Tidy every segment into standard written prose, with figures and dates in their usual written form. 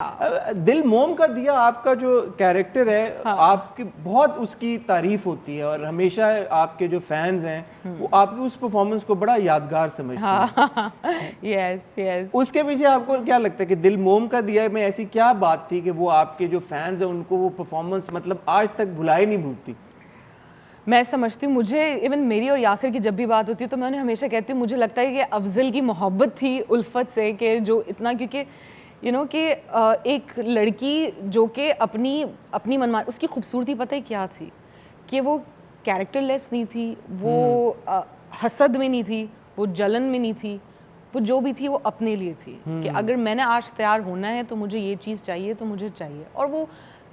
दिल मोम का दिया आपका जो कैरेक्टर है, हाँ। आपकी बहुत उसकी तारीफ होती है और हमेशा आपके जो फैंस हैं वो आपकी उस परफॉर्मेंस को बड़ा यादगार समझते हैं। हाँ यस यस उसके पीछे आपको क्या लगता है कि दिल मोम का दिया में ऐसी क्या बात थी कि वो आपके जो फैंस हैं उनको वो परफॉर्मेंस मतलब आज तक भुलाई नहीं भूलती? मैं समझती हूँ, मुझे इवन मेरी और यासिर की जब भी बात होती है तो मैं उन्हें हमेशा कहती हूँ, मुझे लगता है कि अफजल की मोहब्बत थी उल्फत से कि जो इतना, क्योंकि कि एक लड़की जो कि अपनी अपनी मनमान, उसकी खूबसूरती पता है क्या थी कि वो कैरेक्टरलेस नहीं थी, वो हसद में नहीं थी, वो जलन में नहीं थी, वो जो भी थी वो अपने लिए थी कि अगर मैंने आज तैयार होना है तो मुझे ये चीज़ चाहिए तो मुझे चाहिए। और वो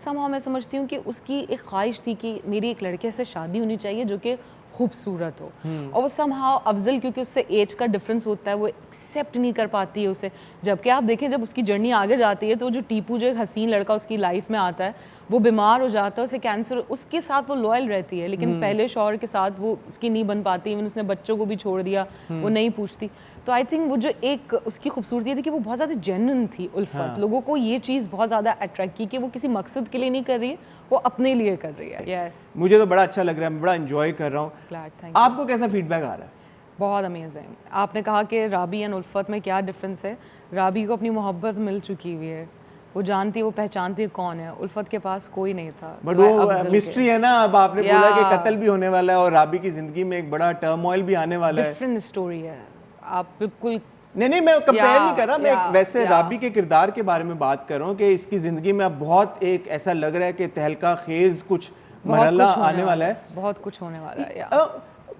समहाउ मैं समझती हूँ कि उसकी एक ख्वाहिश थी कि मेरी एक लड़के से शादी होनी चाहिए जो कि खूबसूरत हो। और वो समहाउ अफजल, क्योंकि उससे एज का डिफरेंस होता है, वो एक्सेप्ट नहीं कर पाती है उसे। जबकि आप देखें जब उसकी जर्नी आगे जाती है तो जो टीपू, जो एक हसीन लड़का उसकी लाइफ में आता है, वो बीमार हो जाता है, उसे कैंसर, उसके साथ वो लॉयल रहती है, लेकिन पहले शौहर के साथ वो उसकी नहीं बन पाती, इवन उसने बच्चों को भी छोड़ दिया, वो नहीं पूछती। तो आई थिंक वो जो एक उसकी खूबसूरती थी कि वो बहुत ज़्यादा जेन्युइन थी उल्फत। हाँ। लोगों को ये चीज़ बहुत ज़्यादा अट्रैक्ट की कि वो किसी मकसद के लिए नहीं कर रही है, वो अपने लिए कर रही है। यस, मुझे तो बड़ा अच्छा लग रहा है, मैं बड़ा एंजॉय कर रहा हूँ। Glad, thank you. आपको कैसा फीडबैक आ रहा है? बहुत अमेजिंग। आपने कहा कि राबी एंड उल्फत में क्या डिफरेंस है। राबी को अपनी मोहब्बत मिल चुकी हुई है, वो जानती है, वो पहचानती है कौन है। उल्फत के पास कोई नहीं था, बट सिवाय वो अफजल मिस्ट्री के। है ना, अब आपने बोला कि या कत्ल भी होने वाला है और राबी की जिंदगी में एक बड़ा टर्मोइल भी आने वाला है। डिफरेंट स्टोरी है, आप बिल्कुल। नहीं, मैं कंपेयर नहीं कर रहा, मैं वैसे या राबी के किरदार के बारे में बात कर रहा हूँ कि इसकी ज़िंदगी में अब बहुत एक ऐसा लग रहा है कि तहलका खेज कुछ मरहला आने वाला है, बहुत कुछ होने वाला है। या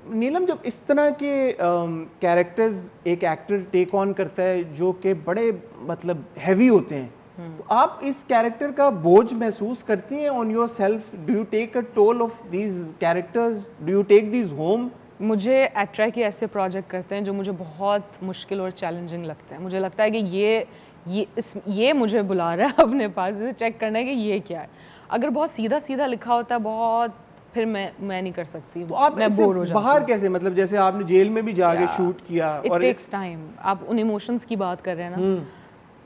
नीलम, जब इस तरह के कैरेक्टर्स एक एक्टर टेक ऑन करता है जो कि बड़े मतलब हैवी होते हैं, तो आप इस कैरेक्टर का बोझ महसूस करती हैं on yourself? Do you take a toll of these characters? Do you take these home? मुझे अट्रैक्ट ऐसे प्रोजेक्ट करते हैं जो मुझे बहुत मुश्किल और चैलेंजिंग लगते हैं। मुझे लगता है कि ये मुझे बुला रहा है अपने पास, इसे चेक करना है कि ये क्या है। अगर बहुत सीधा सीधा लिखा होता है बहुत, फिर मैं नहीं कर सकती। तो आप मैं बोर हो जाती बाहर कैसे, मतलब जैसे आपने जेल में भी जाके शूट किया इट और टेक्स टाइम। आप उन इमोशंस की बात कर रहे हैं ना,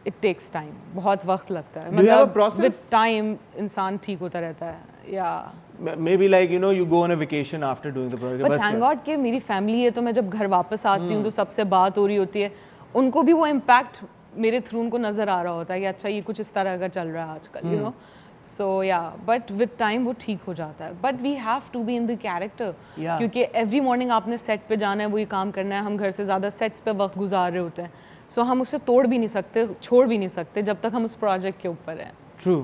इट टेक्स टाइम, बहुत वक्त लगता है। Do you have a मतलब process? विद टाइम इंसान ठीक होता रहता है। या maybe like you go on a vacation after doing the project, but बस थैंक गॉड कि मेरी फैमिली है, तो मैं जब घर वापस आती हूँ तो सबसे बात हो रही होती है, उनको भी वो इम्पैक्ट मेरे थ्रू उनको नज़र आ रहा होता है कि अच्छा ये कुछ इस तरह का चल रहा है आजकल, यू नो। सो या बट विद टाइम वो ठीक हो जाता है। But we have to be in the character, क्योंकि एवरी मॉर्निंग आपने सेट पे जाना है, वही काम करना है। हम घर से ज़्यादा सेट्स पे वक्त गुजार रहे होते हैं, सो हम उसे तोड़ भी नहीं सकते, छोड़ भी नहीं सकते जब तक हम उस प्रोजेक्ट के ऊपर हैं। ट्रू।